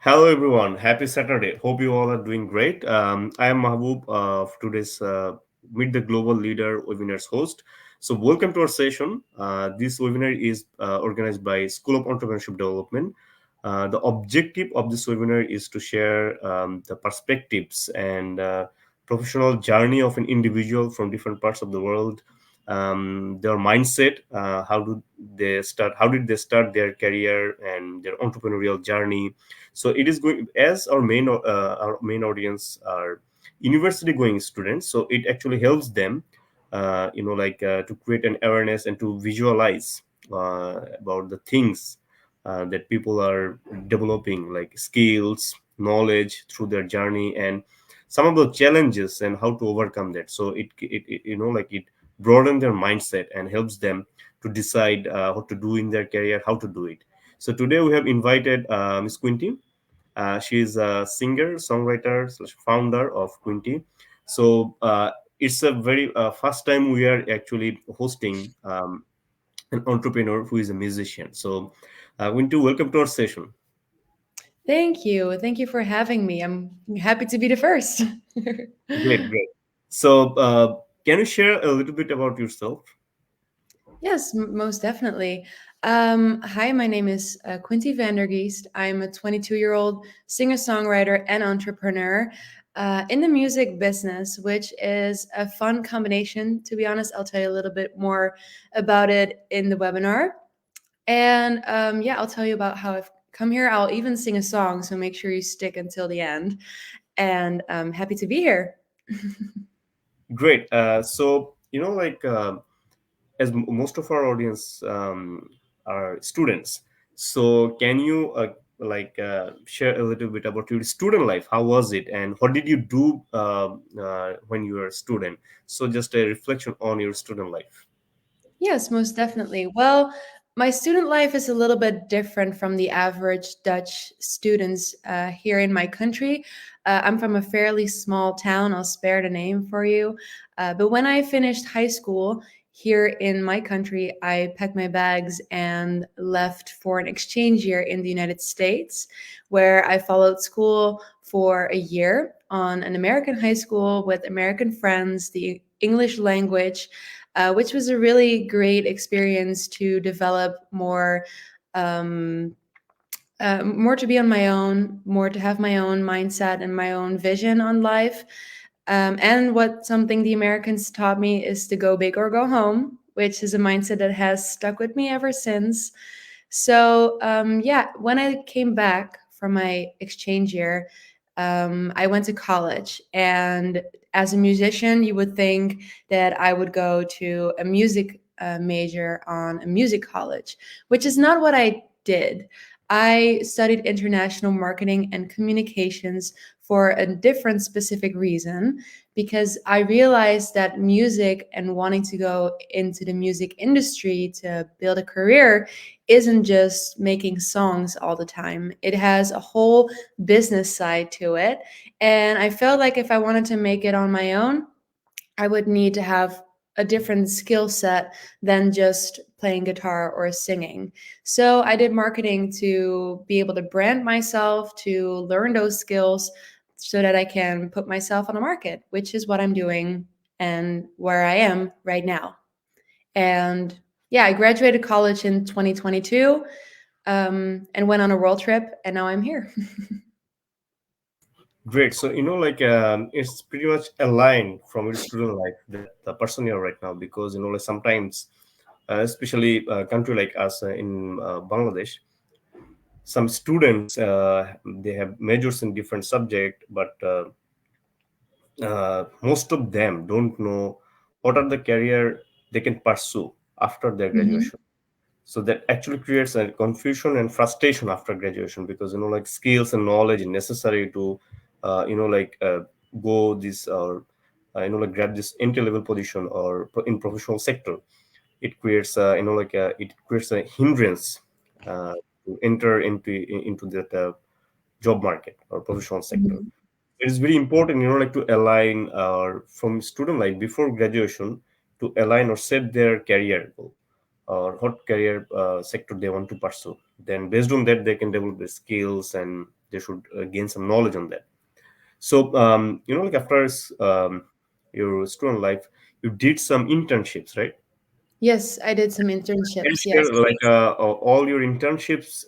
Hello, everyone. Happy Saturday. Hope you all are doing great. I am Mahbub of today's Meet the Global Leader webinar's host. So, welcome to our session. This webinar is organized by School of Entrepreneurship Development. The objective of this webinar is to share the perspectives and professional journey of an individual from different parts of the world, their mindset, how did they start their career and their entrepreneurial journey. So it is going as our main audience are university going students, so it actually helps them to create an awareness and to visualize about the things that people are developing, like skills, knowledge through their journey, and some of the challenges and how to overcome that. So it broaden their mindset and helps them to decide what to do in their career, how to do it. So today we have invited Miss Quinty. She is a singer, songwriter, slash founder of Quinty. So it's a very first time we are actually hosting an entrepreneur who is a musician. So, Quinty, welcome to our session. Thank you. Thank you for having me. I'm happy to be the first. Great, great. So, can you share a little bit about yourself? Yes, most definitely. Hi, my name is Quinty Geest. I'm a 22-year-old singer-songwriter and entrepreneur in the music business, which is a fun combination. To be honest, I'll tell you a little bit more about it in the webinar. And yeah, I'll tell you about how I've come here. I'll even sing a song, so make sure you stick until the end. And I'm happy to be here. Great. So, as most of our audience are students, so can you share a little bit about your student life? How was it, and what did you do when you were a student? So, just a reflection on your student life. Yes, most definitely. Well, my student life is a little bit different from the average Dutch students here in my country. I'm from a fairly small town. I'll spare the name for you. But when I finished high school here in my country, I packed my bags and left for an exchange year in the United States, where I followed school for a year on an American high school with American friends, the English language, which was a really great experience to develop um, more to be on my own, more to have my own mindset and my own vision on life. And what something the Americans taught me is to go big or go home, which is a mindset that has stuck with me ever since. So, yeah, when I came back from my exchange year, I went to college. And as a musician, you would think that I would go to a music major on a music college, which is not what I did. I studied international marketing and communications for a different specific reason because I realized that music and wanting to go into the music industry to build a career isn't just making songs all the time. It has a whole business side to it. And I felt like if I wanted to make it on my own, I would need to have a different skill set than just playing guitar or singing. So I did marketing to be able to brand myself, to learn those skills so that I can put myself on the market, which is what I'm doing and where I am right now. And yeah, I graduated college in 2022 and went on a world trip, and now I'm here. Great. So, it's pretty much aligned from your student life that the person you're right now, because, like sometimes, especially a country like us in Bangladesh, some students, they have majors in different subject, but most of them don't know what are the career they can pursue after their Mhm. graduation. So that actually creates a confusion and frustration after graduation, because like skills and knowledge necessary to go this or like grab this entry level position or in professional sector. It creates it creates a hindrance to enter into that job market or professional sector. Mhm. It is very important, to align from student life before graduation, to align or set their career goal or what career sector they want to pursue. Then based on that, they can develop the skills and they should gain some knowledge on that. So like after your student life, you did some internships, right? Yes, I did some Can you internships. share Yes. like all your internships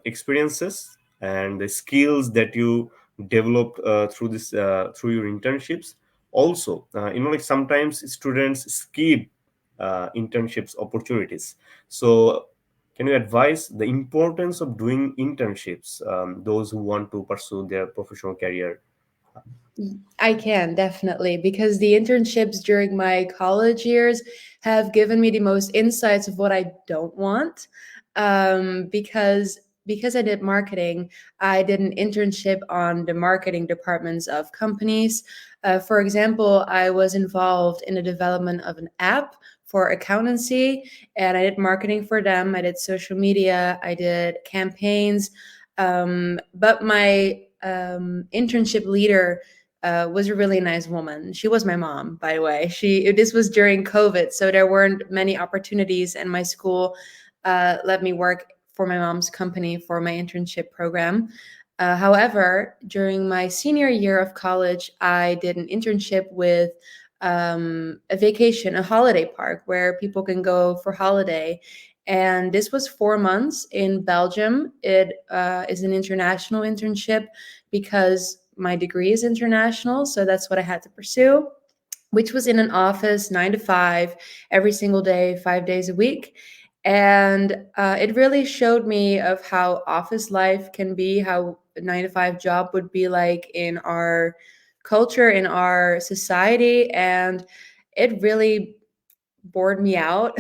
experiences and the skills that you developed through this through your internships? Also, like sometimes students skip internships opportunities. So, can you advise the importance of doing internships? Those who want to pursue their professional career. I can definitely, because the internships during my college years have given me the most insights of what I don't want. Because I did marketing, I did an internship on the marketing departments of companies. For example, I was involved in the development of an app for accountancy, and I did marketing for them. I did social media, I did campaigns. But my internship leader was a really nice woman. She was my mom, by the way. This was during COVID, so there weren't many opportunities, and my school let me work for my mom's company for my internship program. However, during my senior year of college, I did an internship with a vacation, a holiday park where people can go for holiday. And this was 4 months in Belgium. It is an international internship because my degree is international. So that's what I had to pursue, which was in an office 9 to 5 every single day, 5 days a week. And it really showed me of how office life can be, how a 9 to 5 job would be like in our culture, in our society. And it really bored me out.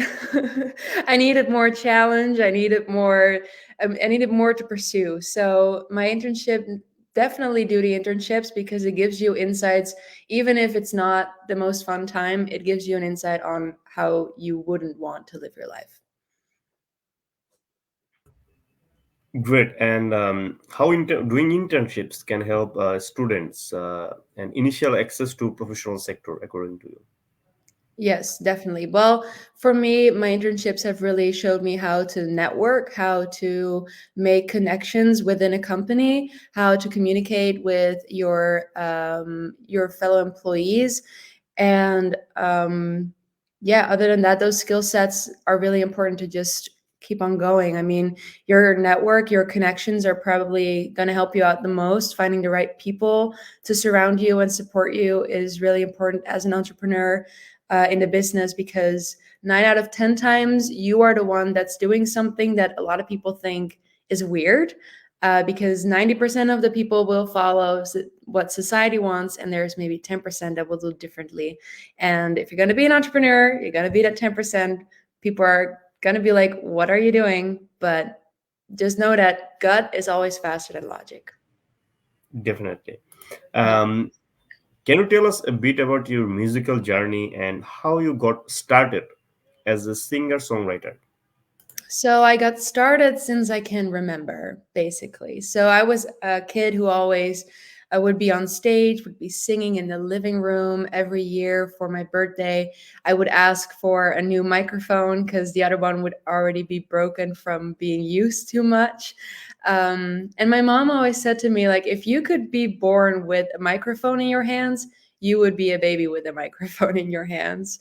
I needed more challenge. I needed more to pursue. So my internship, definitely do the internships because it gives you insights. Even if it's not the most fun time, it gives you an insight on how you wouldn't want to live your life. Great. And how doing internships can help students and initial access to professional sector, according to you? Yes, definitely. Well, for me, my internships have really showed me how to network, how to make connections within a company, how to communicate with your fellow employees, and yeah, other than that, those skill sets are really important to just keep on going. I mean, your network, your connections are probably going to help you out the most. Finding the right people to surround you and support you is really important as an entrepreneur in the business, because 9 out of 10 times you are the one that's doing something that a lot of people think is weird. Because 90% of the people will follow what society wants, and there's maybe 10% that will do differently. And if you're going to be an entrepreneur, you're going to be that 10%. People are going to be like, what are you doing? But just know that gut is always faster than logic. Definitely. Yeah. Um, can you tell us a bit about your musical journey and how you got started as a singer songwriter? So I got started since I can remember, basically. So I was a kid who always would be on stage, would be singing in the living room every year for my birthday. I would ask for a new microphone because the other one would already be broken from being used too much. And my mom always said to me, like, if you could be born with a microphone in your hands, you would be a baby with a microphone in your hands.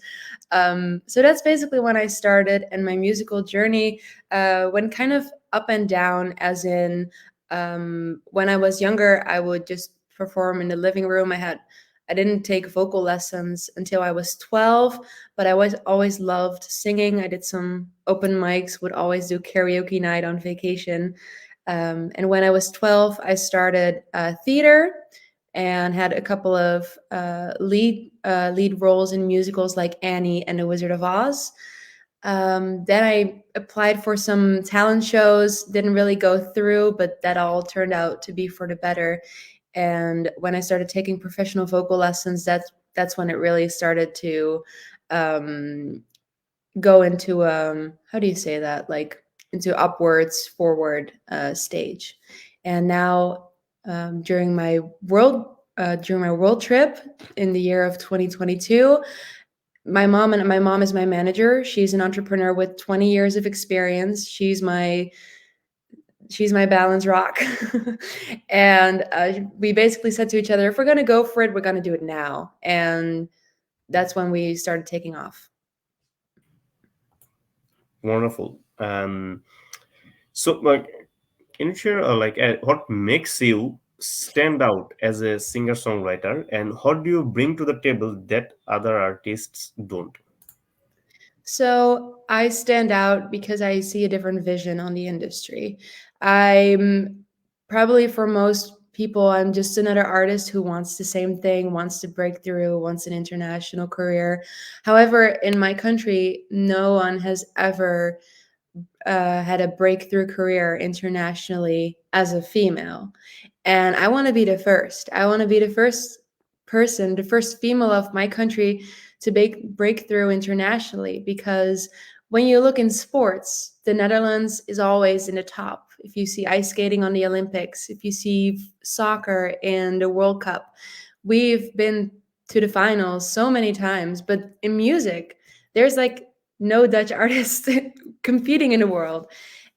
So that's basically when I started, and my musical journey went kind of up and down. As in, when I was younger, I would just perform in the living room. I didn't take vocal lessons until I was 12, but I was always loved singing. I did some open mics, would always do karaoke night on vacation. And when I was 12, I started theater and had a couple of lead roles in musicals like Annie and The Wizard of Oz. Then I applied for some talent shows, didn't really go through, but that all turned out to be for the better. And when I started taking professional vocal lessons, that's when it really started to um, go into how do you say that, like into upwards forward stage. And now during my world trip in the year of 2022, my mom is my manager. She's an entrepreneur with 20 years of experience. She's my she's my balance rock. And we basically said to each other, if we're going to go for it, we're going to do it now. And that's when we started taking off. Wonderful. So, like, can you share what makes you stand out as a singer-songwriter, and what do you bring to the table that other artists don't? So I stand out because I see a different vision on the industry. I'm probably, for most people, I'm just another artist who wants the same thing, wants to break through, wants an international career. However, in my country, no one has ever had a breakthrough career internationally as a female. And I want to be the first. I want to be the first person, the first female of my country to break through internationally, because when you look in sports, the Netherlands is always in the top. If you see ice skating on the Olympics, if you see soccer in the World Cup, we've been to the finals so many times. But in music, there's like no Dutch artists competing in the world.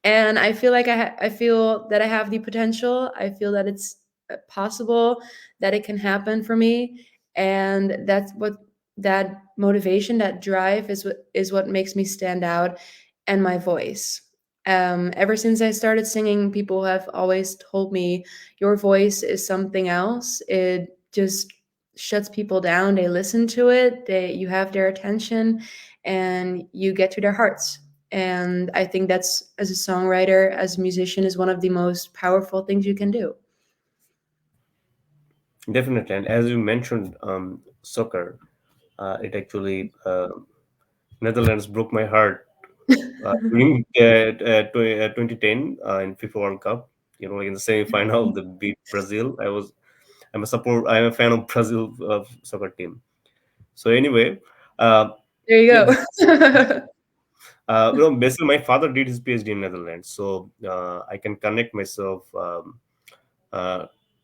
And I feel like I feel that I have the potential. I feel that it's possible, that it can happen for me. And that's what, that motivation, that drive is what makes me stand out, and my voice. Ever since I started singing, people have always told me, your voice is something else. It just shuts people down. They listen to it, you have their attention, and you get to their hearts. And I think that's, as a songwriter, as a musician, is one of the most powerful things you can do. Definitely, and as you mentioned, soccer, it actually Netherlands broke my heart during 2010 in FIFA World Cup. You know, like in the semi-final, they beat Brazil. I'm a fan of Brazil soccer team. So anyway, uh, There you yeah, go. basically, my father did his PhD in Netherlands, so I can connect myself uh,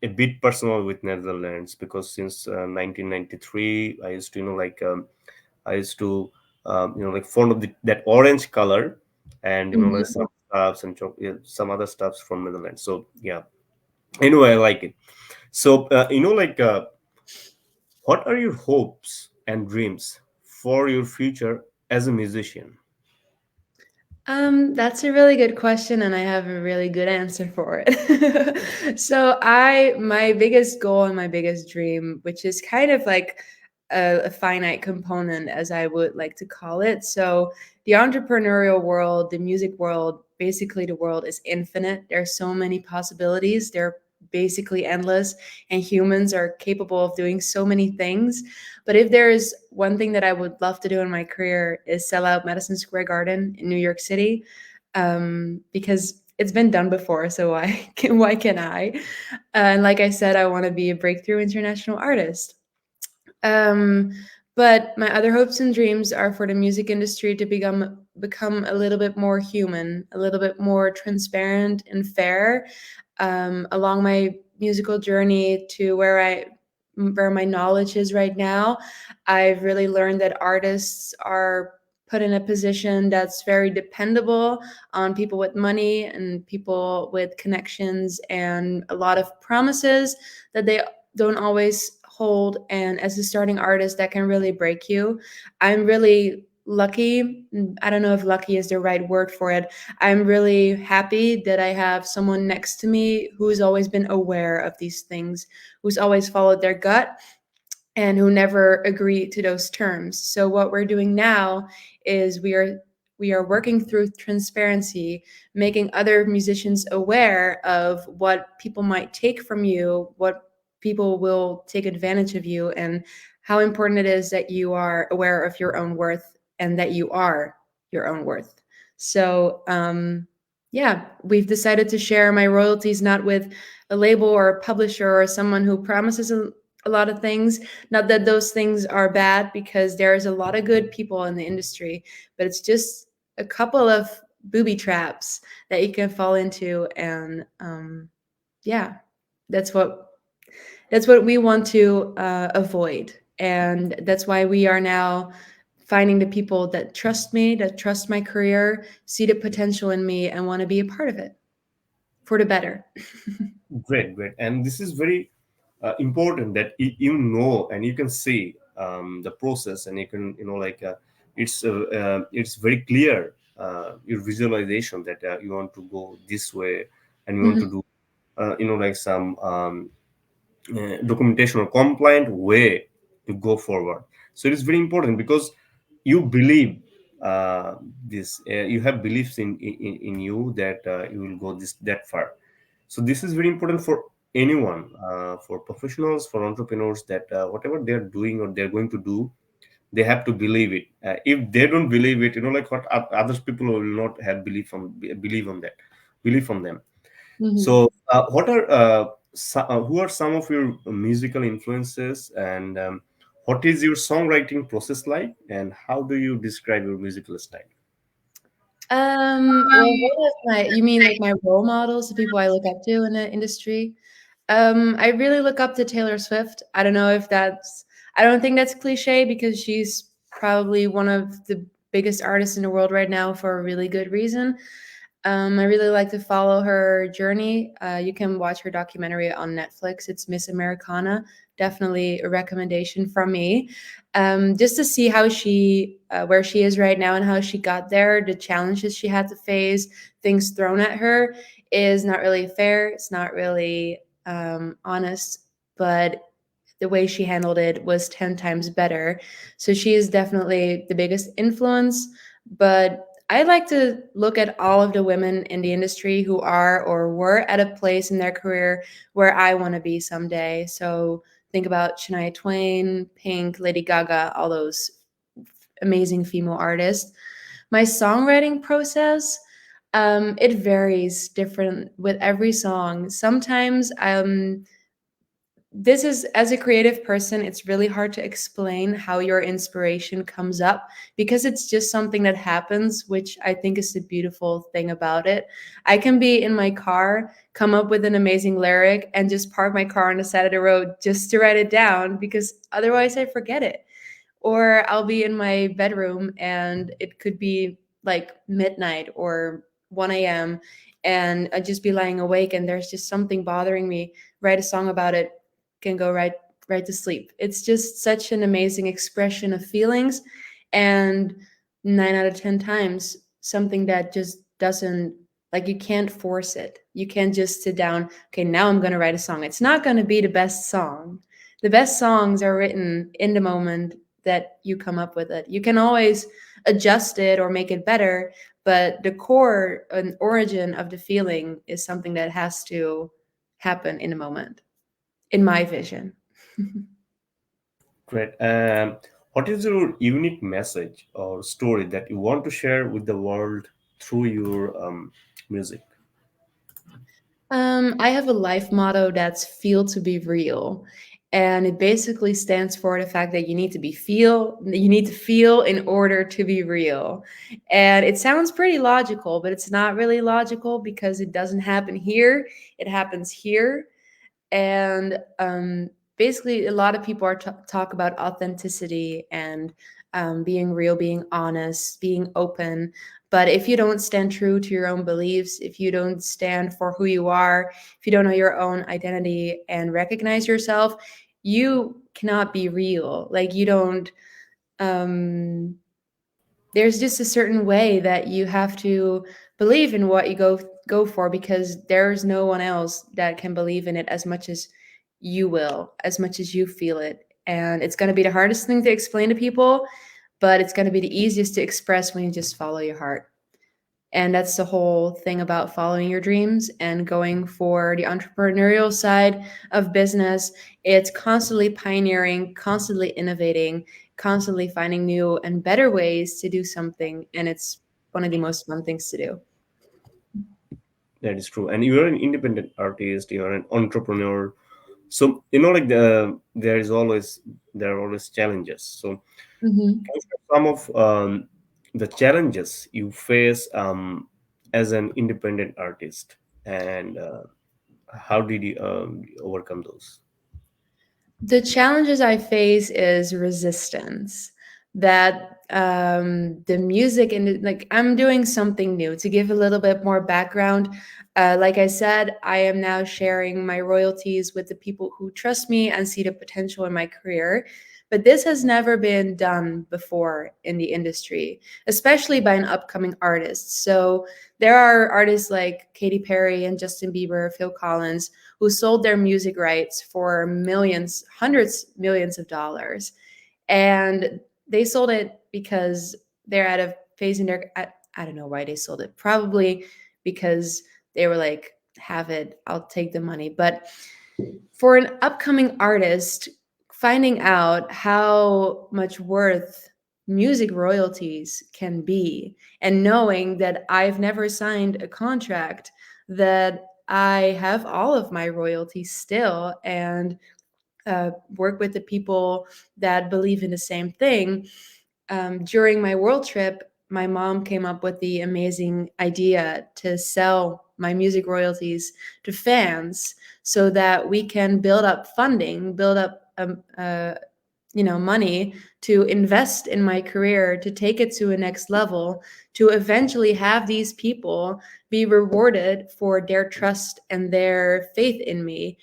a bit personal with Netherlands, because since 1993, I used to, I used to, like fond of that orange color, and like Mhm. some stuffs and some other stuffs from Netherlands. So yeah, anyway, I like it. So what are your hopes and dreams for your future as a musician? That's a really good question, and I have a really good answer for it. So, my biggest goal and my biggest dream, which is kind of like a finite component, as I would like to call it. So, the entrepreneurial world, the music world, basically the world is infinite. There's so many possibilities. They're basically endless, and humans are capable of doing so many things. But if there's one thing that I would love to do in my career, is sell out Madison Square Garden in New York City, because it's been done before. So why can't I? And like I said, I want to be a breakthrough international artist. Um, but my other hopes and dreams are for the music industry to become a little bit more human, a little bit more transparent and fair, along my musical journey to where my knowledge is right now. I've really learned that artists are put in a position that's very dependable on people with money and people with connections, and a lot of promises that they don't always hold. And as a starting artist, that can really break you. I'm really lucky. I don't know if lucky is the right word for it. I'm really happy that I have someone next to me who's always been aware of these things, who's always followed their gut, and who never agree to those terms. So what we're doing now is we are working through transparency, making other musicians aware of what people might take from you, what people will take advantage of you, and how important it is that you are aware of your own worth, and that you are your own worth. So yeah, we've decided to share my royalties not with a label or a publisher or someone who promises a lot of things. Not that those things are bad, because there's a lot of good people in the industry, but it's just a couple of booby traps that you can fall into. And yeah, that's what that's what we want to avoid. And that's why we are now finding the people that trust me, that trust my career, see the potential in me, and want to be a part of it. for the better. Great, great. And this is very important that you know and you can see the process, and you can, it's very clear, your visualization that you want to go this way, and you want to Mhm, do some documentation or compliant way to go forward. So it is very important because you believe this, you have beliefs in you that you will go this that far. So this is very important for anyone, for professionals, for entrepreneurs, that whatever they're doing or they're going to do, they have to believe it. If they don't believe it, like what others people will not have believe on that, believe on them. mhm. So, who are some of your musical influences, and what is your songwriting process like, and how do you describe your musical style? Well, what is my you mean like my role models, the people I look up to in the industry? I really look up to Taylor Swift. I don't think that's cliche because she's probably one of the biggest artists in the world right now for a really good reason. I really like to follow her journey. You can watch her documentary on Netflix. It's Miss Americana. Definitely a recommendation from me. Just to see where she is right now and how she got there, the challenges she had to face, things thrown at her is not really fair. It's not really honest, but the way she handled it was 10 times better. So she is definitely the biggest influence. But I like to look at all of the women in the industry who are or were at a place in their career where I want to be someday. So think about Shania Twain, Pink, Lady Gaga, all those amazing female artists. My songwriting process, it varies different with every song. Sometimes this is as a creative person, it's really hard to explain how your inspiration comes up because it's just something that happens, which I think is the beautiful thing about it. I can be in my car, come up with an amazing lyric, and just park my car on the side of the road just to write it down because otherwise I forget it. Or I'll be in my bedroom and it could be like midnight or 1 a.m. and I'd just be lying awake and there's just something bothering me. Write a song about it, can go right to sleep. It's just such an amazing expression of feelings, and 9 out of 10 times something that just doesn't, like, you can't force it. You can't just sit down, okay, now I'm going to write a song. It's not going to be the best song. The best songs are written in the moment that you come up with it. You can always adjust it or make it better, but the core and origin of the feeling is something that has to happen in the moment, in my vision. Great. What is your unique message or story that you want to share with the world through your music? I have a life motto that's feel to be real. And it basically stands for the fact that you need to feel in order to be real. And it sounds pretty logical, but it's not really logical because it doesn't happen here. It happens here. And basically a lot of people are talk about authenticity and being real, being honest, being open. But if you don't stand true to your own beliefs, if you don't stand for who you are, if you don't know your own identity and recognize yourself, you cannot be real. Like, you don't um there's just a certain way that you have to believe in what you go for, because there's no one else that can believe in it as much as you will, as much as you feel it. And it's going to be the hardest thing to explain to people, but it's going to be the easiest to express when you just follow your heart. And that's the whole thing about following your dreams and going for the entrepreneurial side of business. It's constantly pioneering, constantly innovating, constantly finding new and better ways to do something. And it's one of the most fun things to do. That is true. And you're an independent artist, you're an entrepreneur. So, there are always challenges. So, Mhm. can you share some of the challenges you face as an independent artist, and how did you overcome those? The challenges I face is resistance. that the music and like I'm doing something new to give a little bit more background. Like I said, I am now sharing my royalties with the people who trust me and see the potential in my career. But this has never been done before in the industry, especially by an upcoming artist. So there are artists like Katy Perry and Justin Bieber, Phil Collins, who sold their music rights for millions, hundreds millions of dollars, and they sold it because they're at a phase in their I don't know why they sold it. Probably because they were like, have it, I'll take the money. But for an upcoming artist, finding out how much worth music royalties can be, and knowing that I've never signed a contract, that I have all of my royalties still, and work with the people that believe in the same thing. During my world trip, my mom came up with the amazing idea to sell my music royalties to fans so that we can build up funding, build up money to invest in my career, to take it to a next level, to eventually have these people be rewarded for their trust and their faith in me,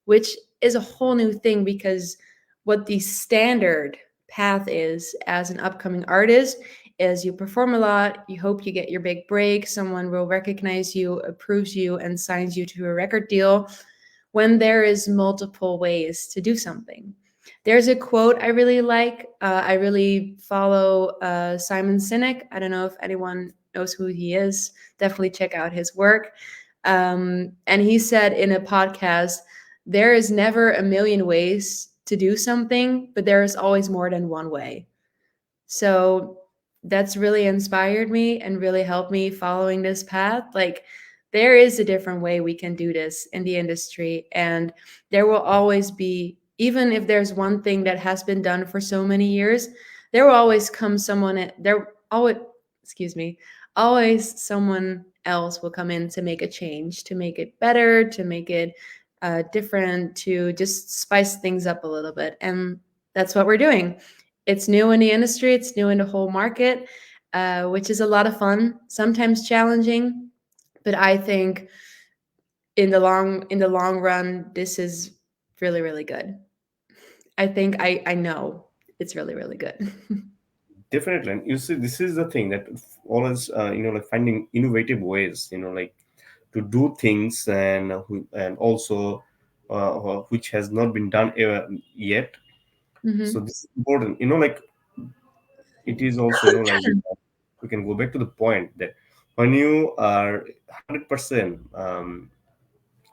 which is a whole new thing, because what the standard path is as an upcoming artist is you perform a lot, you hope you get your big break, someone will recognize you, approves you, and signs you to a record deal, when there is multiple ways to do something. There's a quote I really like. I really follow Simon Sinek. I don't know if anyone knows who he is. Definitely check out his work. And he said in a podcast, there is never a million ways to do something, but there is always more than one way. So that's really inspired me and really helped me following this path. Like, there is a different way we can do this in the industry. And there will always be, even if there's one thing that has been done for so many years, there will always come someone, there always, excuse me, always someone else will come in to make a change, to make it better, to make it different, to just spice things up a little bit. And that's what we're doing. It's new in the industry, it's new in the whole market, which is a lot of fun, sometimes challenging, but I think in the long run, this is really, really good. I think I know it's really, really good. Definitely. And you see, this is the thing that always, like finding innovative ways, like to do things, and also which has not been done yet. So Hmm. this is important, like it is also, like we can go back to the point that when you are 100%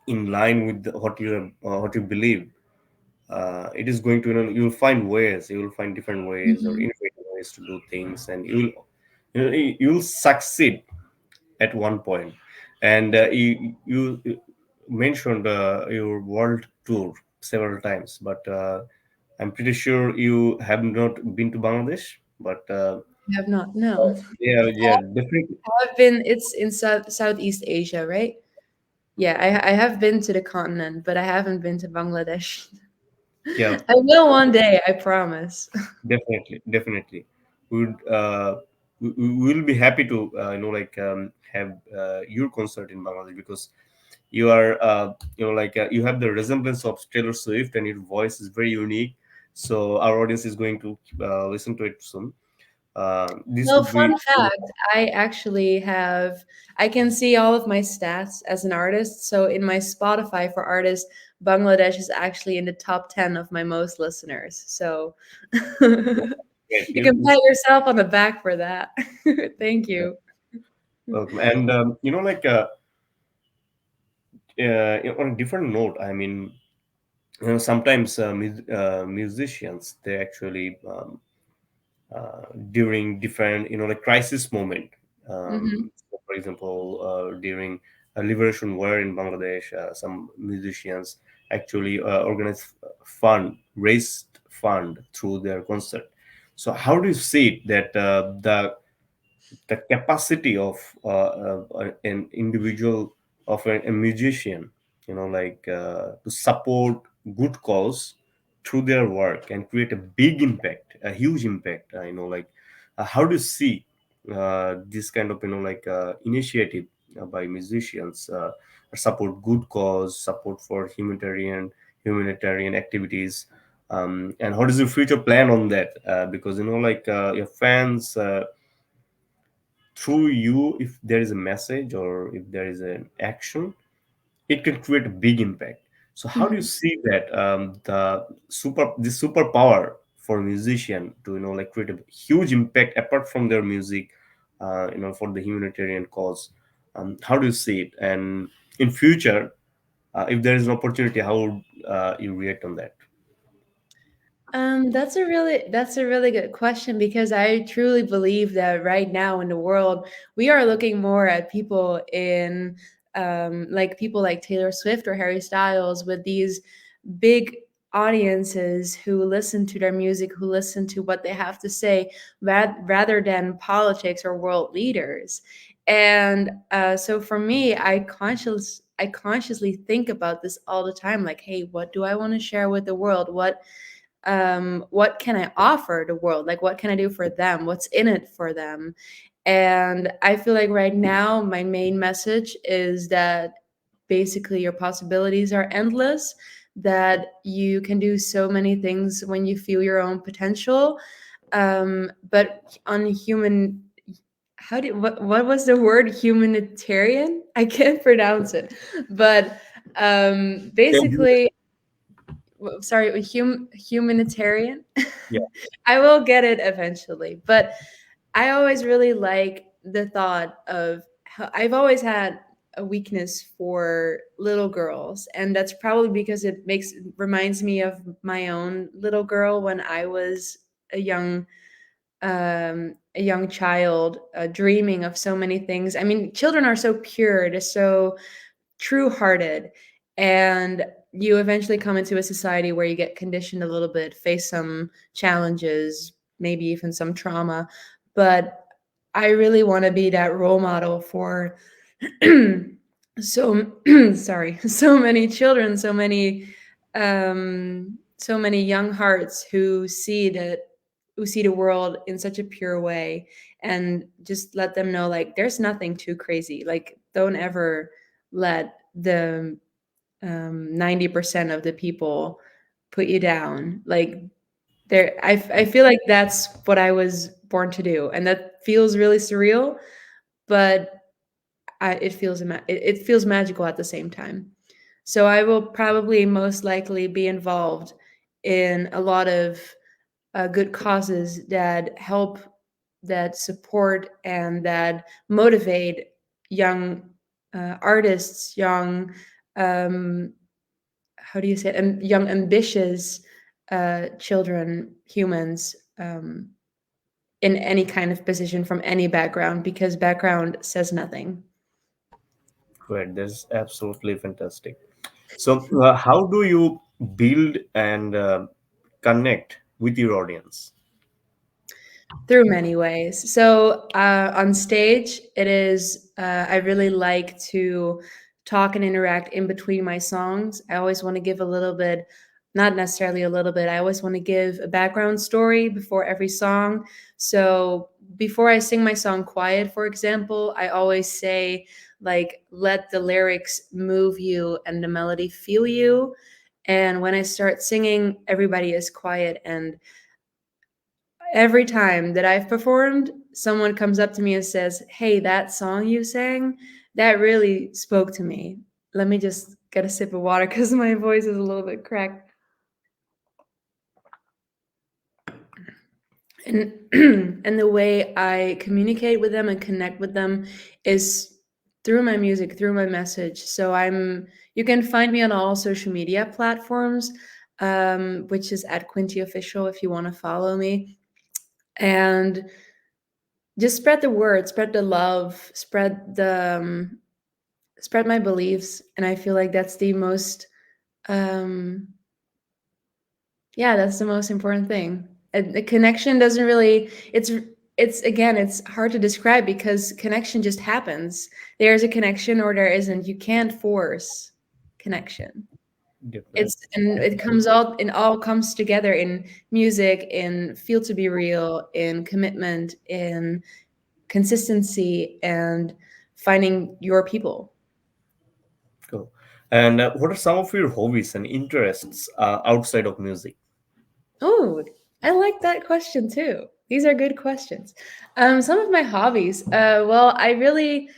in line with what you believe, it is going to, you'll find ways, you will find different ways or Hmm. innovative ways to do things, and you'll succeed at one point. And you mentioned your world tour several times, but I'm pretty sure you have not been to Bangladesh. But I have not, no. yeah, yeah, definitely. I've been, it's in Southeast Asia, right? Yeah, I have been to the continent, but I haven't been to Bangladesh. Yeah, I will one day, I promise. definitely, definitely. We would we will be happy to like have your concert in Bangladesh, because you are like you have the resemblance of Taylor Swift, and your voice is very unique. So our audience is going to listen to it soon. This Well, would be fun fact, I can see all of my stats as an artist. So in my Spotify for artists, Bangladesh is actually in the top 10 of my most listeners. So great. you can pat yourself on the back for that. Thank you. Welcome. And like on a different note, I mean, sometimes musicians, they actually during different, like crisis moment, Hmm. so for example, during a liberation war in Bangladesh, some musicians actually organize fund, raised fund through their concert. So how do you see it that the capacity of an individual, of a musician, like to support good cause through their work and create a big impact a huge impact. How do you see this kind of initiative by musicians support good cause, support for humanitarian activities, and what is your future plan on that? Because your fans, through you, if there is a message or if there is an action, it can create a big impact. So how do you Mhm. see that the superpower for a musician to create a huge impact apart from their music, for the humanitarian cause? How do you see it? And in future, if there is an opportunity, how would you react on that? That's a really good question because I truly believe that right now in the world we are looking more at people in like people like Taylor Swift or Harry Styles with these big audiences who listen to their music, who listen to what they have to say, rather than politics or world leaders. And so for me, I consciously think about this all the time. Like, hey, what do I want to share with the world? What can I offer the world? Like, what can I do for them? What's in it for them? And I feel like right now, my main message is that basically your possibilities are endless, that you can do so many things when you feel your own potential. But on human, what was the word humanitarian? I can't pronounce it, but Yeah, basically, sorry, humanitarian. yeah, I will get it eventually, but I always really like the thought of how I've always had a weakness for little girls, and that's probably because it reminds me of my own little girl when I was a young a young child, dreaming of so many things. I mean, children are so pure, they're so true hearted, and you eventually come into a society where you get conditioned a little bit, face some challenges, maybe even some trauma. But I really want to be that role model for so sorry, so many children, so many young hearts who see the world in such a pure way, and just let them know, like, there's nothing too crazy. Like, don't ever let the 90% of the people put you down. Like, I feel like that's what I was born to do, and that feels really surreal, but it feels magical at the same time. So I will probably most likely be involved in a lot of good causes that help, that support, and that motivate young artists, young um, how do you say it? Young ambitious children, humans, in any kind of position, from any background, because background says nothing. great. That's absolutely fantastic. So, how do you build and connect with your audience? Through many ways. So on stage, I really like to talk and interact in between my songs. I always want to give a little bit, not necessarily a little bit, I always want to give a background story before every song. So before I sing my song Quiet, for example, I always say, like, let the lyrics move you and the melody feel you. And when I start singing, everybody is quiet, and every time that I've performed, someone comes up to me and says, "Hey, that song you sang, that really spoke to me." Let me just get a sip of water because my voice is a little bit cracked. And and the way I communicate with them and connect with them is through my music, through my message. So you can find me on all social media platforms, which is at Quinty Official if you want to follow me. And just spread the word, spread the love, spread my beliefs. And I feel like that's the most um yeah, that's the most important thing. And the connection doesn't really, it's again, it's hard to describe because connection just happens. There's a connection or there isn't. You can't force connection. Definitely. It's and it all comes together in music, in feel to be real, in commitment, in consistency, and finding your people. Cool. And what are some of your hobbies and interests outside of music? Oh, I like that question too. These are good questions. Some of my hobbies. Well, I really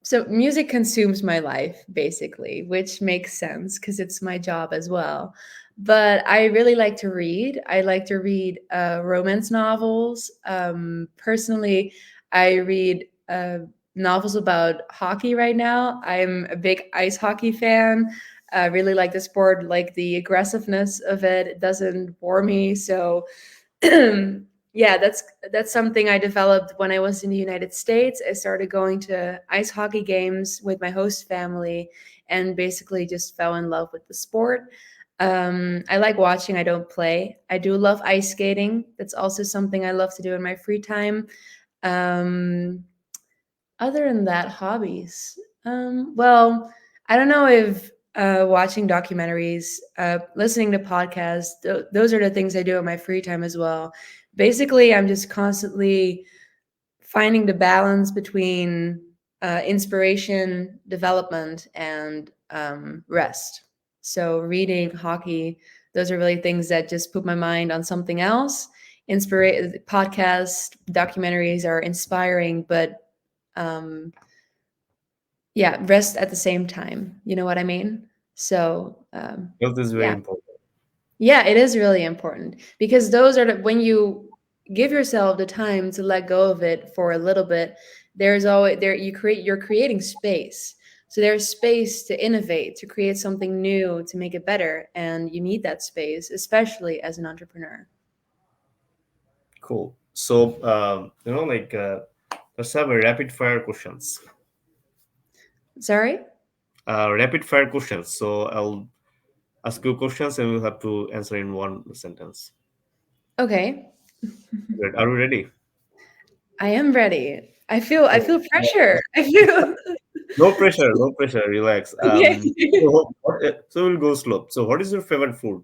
so music consumes my life basically, which makes sense because it's my job as well. But I really like to read. I like to read romance novels. Personally, I read novels about hockey right now. I'm a big ice hockey fan. I really like the sport, like the aggressiveness of it. It doesn't bore me. So yeah, that's something I developed when I was in the United States. I started going to ice hockey games with my host family and basically just fell in love with the sport. I like watching, I don't play. I do love ice skating. That's also something I love to do in my free time. Um, Other than that, hobbies. Well, I don't know if watching documentaries, listening to podcasts, those are the things I do in my free time as well. Basically, I'm just constantly finding the balance between inspiration, development, and rest. So, reading, hockey, those are really things that just put my mind on something else. Podcasts, documentaries are inspiring, but um, yeah, rest at the same time. You know what I mean? So, Health is very yeah, important. yeah, it is really important because those are when you give yourself the time to let go of it for a little bit. There's always there you're creating space. So there's space to innovate, to create something new, to make it better, and you need that space, especially as an entrepreneur. Cool. So, let's have a rapid fire questions. Sorry. Rapid fire questions. So I'll ask you questions and we'll have to answer in one sentence. Okay, Great. Are you ready? I am ready. I feel Cool. pressure. I feel No pressure. No pressure. Relax. okay. So we'll go slow. So, what is your favorite food?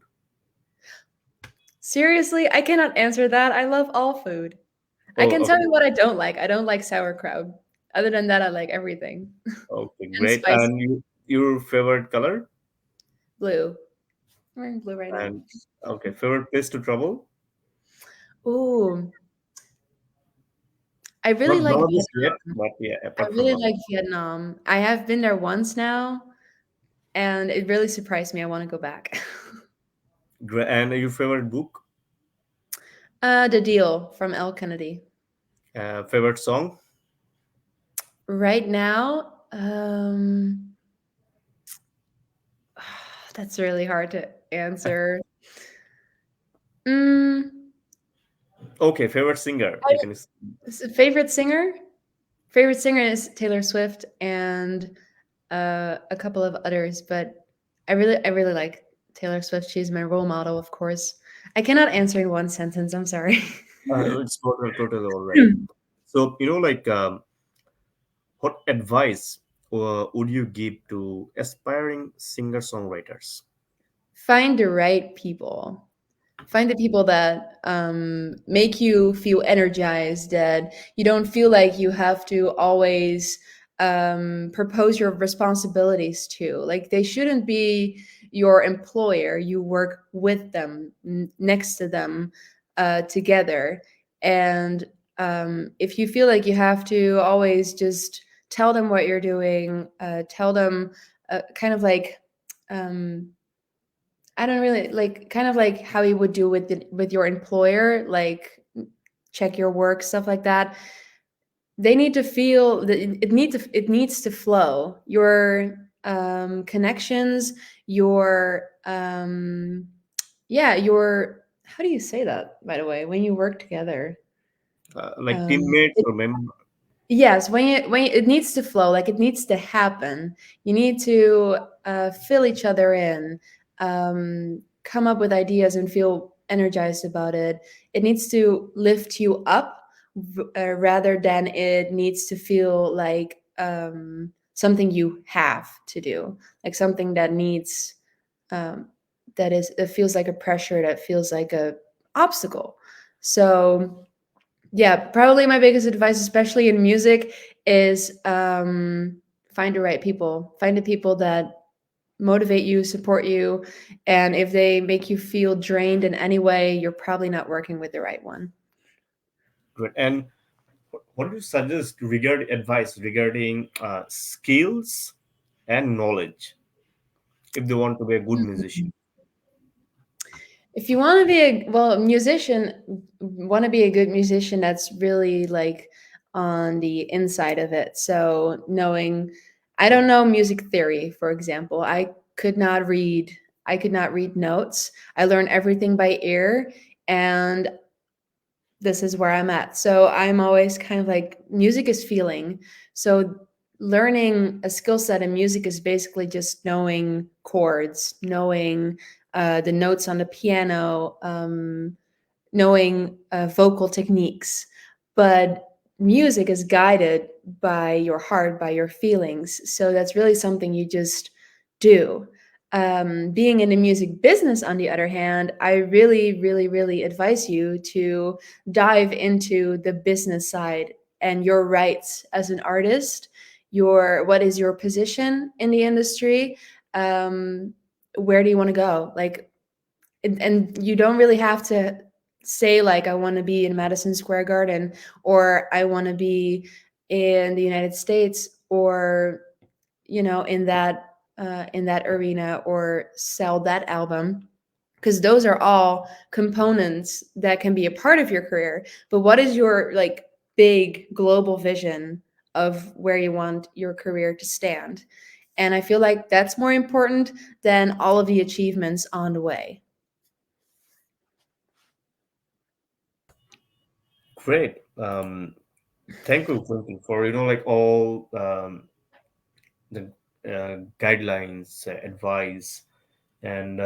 Seriously, I cannot answer that. I love all food. I Oh, can tell okay. you what I don't like. I don't like sauerkraut. Other than that, I like everything. Okay, And great. spicy. And your favorite color? Blue. I'm wearing blue right now. And okay, favorite place to travel? Ooh, I really Not like Bangladesh yet, Vietnam. but yeah, I apart from really like Bangladesh. Vietnam. I have been there once now, and it really surprised me. I want to go back. And your favorite book? The Deal from L. Kennedy. Favorite song? Right now, that's really hard to answer. Mm, Okay, favorite singer. You can. Favorite singer? Favorite singer is Taylor Swift and a couple of others, but I really like Taylor Swift. She's my role model, of course. I cannot answer in one sentence. I'm sorry. It's totally all right. So what advice would you give to aspiring singer songwriters? Find the right people. Find the people that make you feel energized, that you don't feel like you have to always propose your responsibilities to. Like they shouldn't be your employer. You work with them, next to them, together. And if you feel like you have to always just tell them what you're doing, tell them kind of like um, I don't really like kind of like how you would do with with your employer, like check your work, stuff like that. They need to feel that it needs to flow. Your connections, your yeah, your how do you say that by the way when you work together? Like Um, teammates or member? Yes, it needs to flow, like it needs to happen. You need to fill each other in, come up with ideas and feel energized about it. It needs to lift you up rather than it needs to feel like something you have to do, like something that needs. um, it feels like a pressure, that feels like a obstacle. So yeah, probably my biggest advice, especially in music, is find the right people. Find the people that motivate you, support you, and if they make you feel drained in any way, you're probably not working with the right one. Great. And what do you suggest regarding advice regarding skills and knowledge if they want to be a good musician? If you want to be a musician, want to be a good musician, that's really like on the inside of it. So knowing, I don't know music theory, for example. Could not read. I could not read notes. I learned everything by ear, and this is where I'm at. So I'm always kind of like, music is feeling. So learning a skill set in music is basically just knowing chords, knowing the notes on the piano, knowing vocal techniques. But music is guided by your heart, by your feelings. So that's really something you just do. Being in the music business, on the other hand, I really, really, really advise you to dive into the business side and your rights as an artist. What is your position in the industry? Um, where do you want to go? Like, and you don't really have to say like, I want to be in Madison Square Garden, or I want to be in the United States, or in that arena, or sell that album, because those are all components that can be a part of your career. But what is your like big global vision of where you want your career to stand? And I feel like that's more important than all of the achievements on the way. Great. Thank you, Quinty, for like all the guidelines, advice, and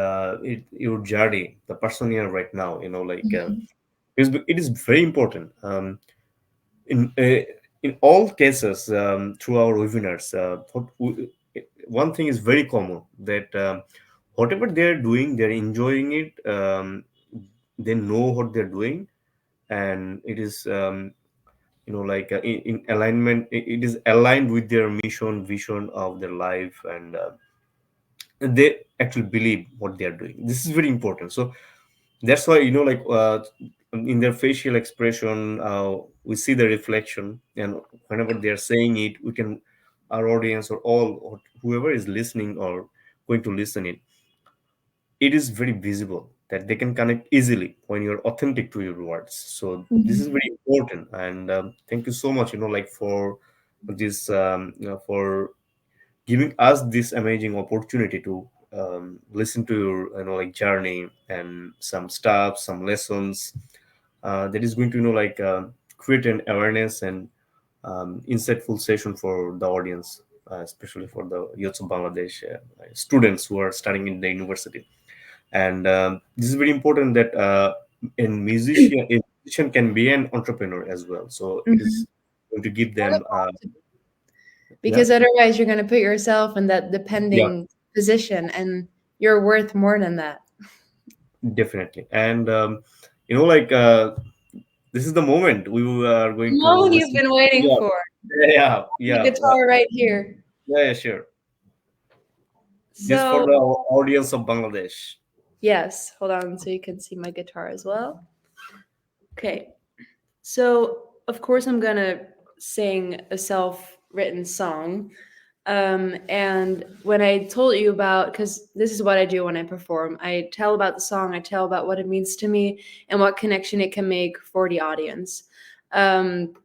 your journey, the person you are right now. Mhm. It is very important. In in all cases, through our webinars, one thing is very common, that whatever they're doing, they're enjoying it. They know what they're doing, and it is in alignment. It is aligned with their mission, vision of their life, and they actually believe what they are doing. This is very important. So that's why in their facial expression, we see the reflection, and whenever they are saying it, we can, our audience or all, or whoever is listening or going to listen it is very visible that they can connect easily when you're authentic to your words. So this is Mhm. very important, and thank you so much, for this, for giving us this amazing opportunity to listen to your journey and some stuff, some lessons that is going to create an awareness and insightful session for the audience, especially for the youth of Bangladesh, students who are studying in the university. And this is very important that a musician can be an entrepreneur as well. So it Mhm. is going to give them yeah, Because otherwise you're going to put yourself in that yeah, depending position, and you're worth more than that. definitely. And this is the moment we are going to No, you've listen. been waiting Yeah, for yeah, the yeah, guitar right here. yeah, yeah, sure. This for So, the audience of Bangladesh. yes, hold on so you can see my guitar as well. Okay. So, of course, I'm going to sing a self written song. And when I told you about, because this is what I do when I perform, I tell about the song, I tell about what it means to me and what connection it can make for the audience. Um,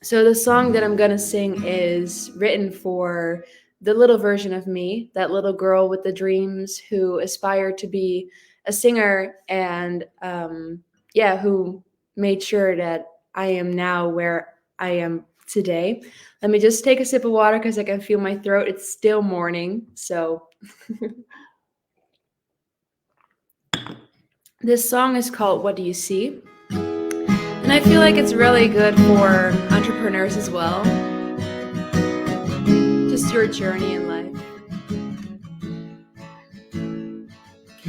so the song that I'm going to sing is written for the little version of me, that little girl with the dreams who aspired to be a singer, and yeah, who made sure that I am now where I am today. Let me just take a sip of water because I can feel my throat. It's still morning. So this song is called What Do You See? And I feel like it's really good for entrepreneurs as well. Just your journey in life.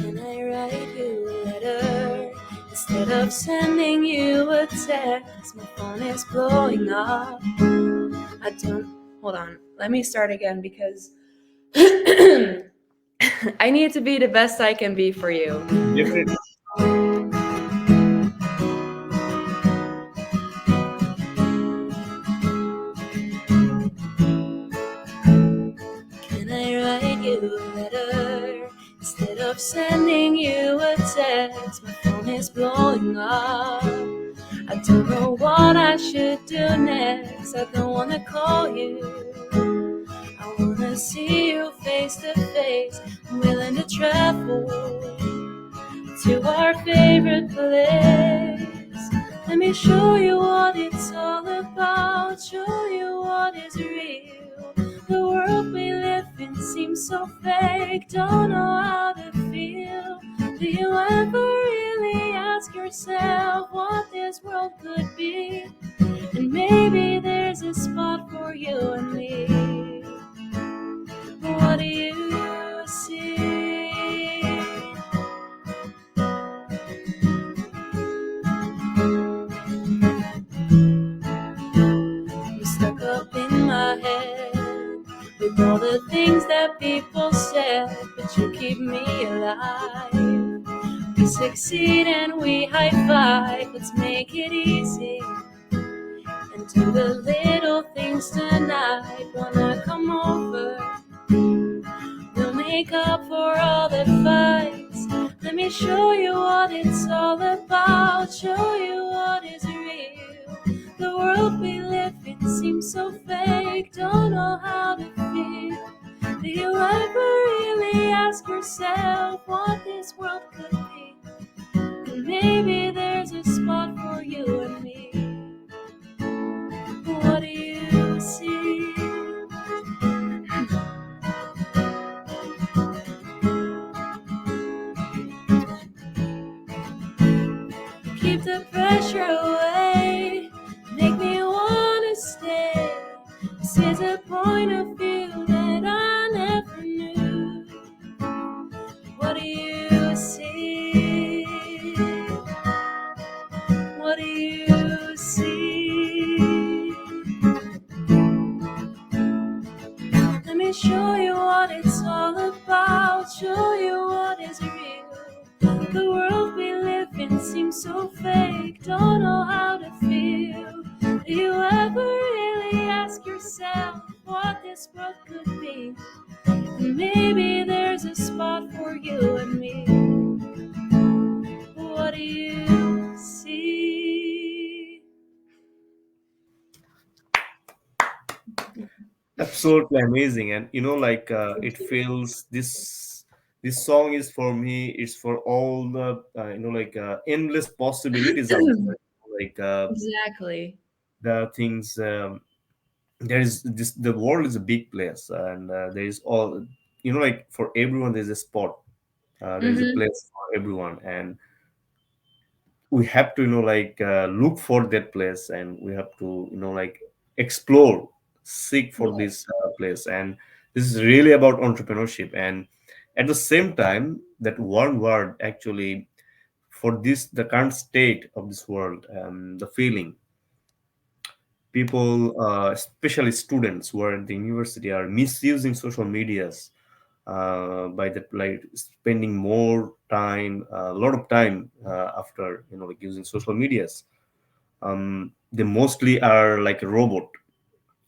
Can I write you a letter instead of sending you a text? My phone is blowing up. I don't. Hold on. Let me start again because I need to be the best I can be for you. Definitely. Can I write you a letter instead of sending you a text? My phone is blowing up. I don't know what I should do next. I don't wanna call you. I wanna see you face to face. I'm willing to travel to our favorite place. Let me show you what it's all about. Show you what is real. The world we live in seems so fake. Don't know how to feel. Do you ever really ask yourself what this world could be? And maybe there's a spot for you and me. What do you see? You stuck up in my head with all the things that people said, but you keep me alive. We succeed and we high five. Let's make it easy and do the little things tonight. Wanna come over? We'll make up for all the fights. Let me show you what it's all about. Show you what is real. The world we live in seems so fake. Don't know how to feel. Do you ever really ask yourself what this world could be? And maybe there's a spot for you and me. What do you see? Keep the pressure away, make me wanna stay. This is a point of view that I never knew. What do you see? What do you see? Let me show you what it's all about. Show you what is real. The world we live in seems so fake. Don't know how to feel. Do you ever really ask yourself what this world could be? And maybe there's a spot for you and me. What do you see? Absolutely amazing. And like it feels this song is for me. It's for all the like endless possibilities out there. Like Exactly. the things. There is this. The world is a big place, and there is all. Like for everyone, there's a spot. There is a Mm-hmm. place for everyone, and we have to like look for that place, and we have to like explore, seek for Yeah. this place. And this is really about entrepreneurship. And at the same time, that one word actually for this the current state of this world, the feeling people, especially students who are at the university, are misusing social medias by that, like spending more time, a lot of time after like using social medias. They mostly are like a robot,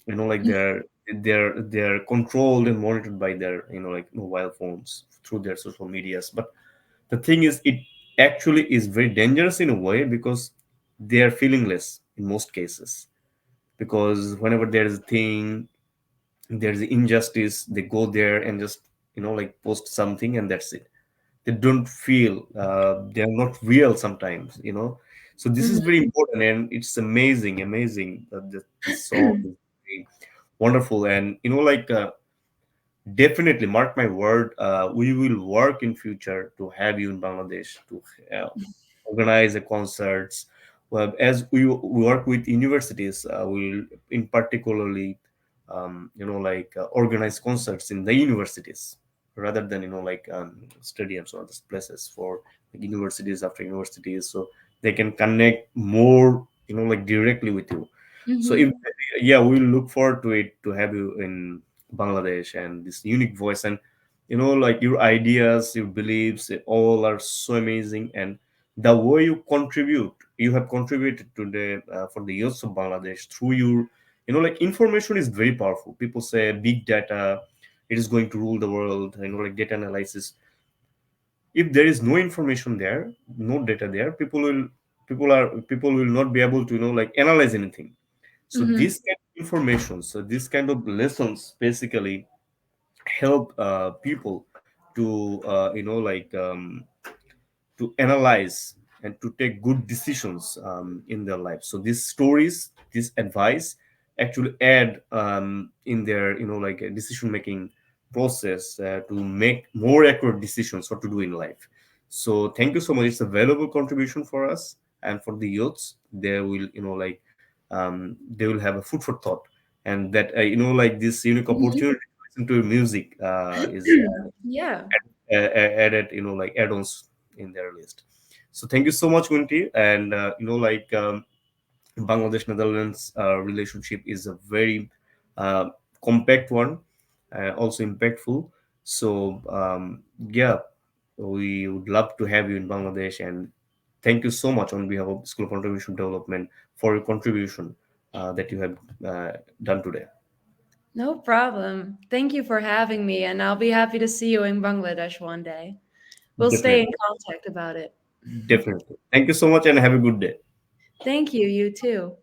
like they're controlled and monitored by their like mobile phones through their social medias. But the thing is, it actually is very dangerous in a way, because they are feelingless in most cases. Because whenever there's a thing, there's injustice, they go there and just like post something, and that's it. They don't feel, they're not real sometimes. So this is very Mm-hmm. important, and it's amazing that this song is very wonderful. And like definitely, mark my word, we will work in future to have you in Bangladesh to uh, organize the concerts. Well, as we work with universities, we'll in particularly like organize concerts in the universities. rather than like stadiums or these places for like universities after universities, so they can connect more like directly with you. So if Hmm. yeah, we look forward to it to have you in Bangladesh and this unique voice, and like your ideas, your beliefs, they all are so amazing, and the way you have contributed to the for the youth of Bangladesh through your like information is very powerful. People say big data, it is going to rule the world, like data analysis. If there is no information there, no data there, people will not be able to like analyze anything. So Hmm. this kind of information, so this kind of lessons basically help people to to analyze and to take good decisions in their life. So these stories, this advice actually add in their like a decision making process to make more accurate decisions what to do in life. So thank you so much. It's a valuable contribution for us and for the youths. They will they will have a food for thought, and that like this unique Hmm. opportunity to listen to music is Yeah. added like add-ons in their list. So thank you so much, Quinty. And like Bangladesh Netherlands relationship is a very uh, compact one, also impactful. So yeah, we would love to have you in Bangladesh, and thank you so much on behalf of School of Entrepreneurship Development for your contribution that you have done today. No problem. Thank you for having me, and I'll be happy to see you in Bangladesh one day. We'll stay in Definitely, contact about it. definitely. Thank you so much, and have a good day. Thank you. You too.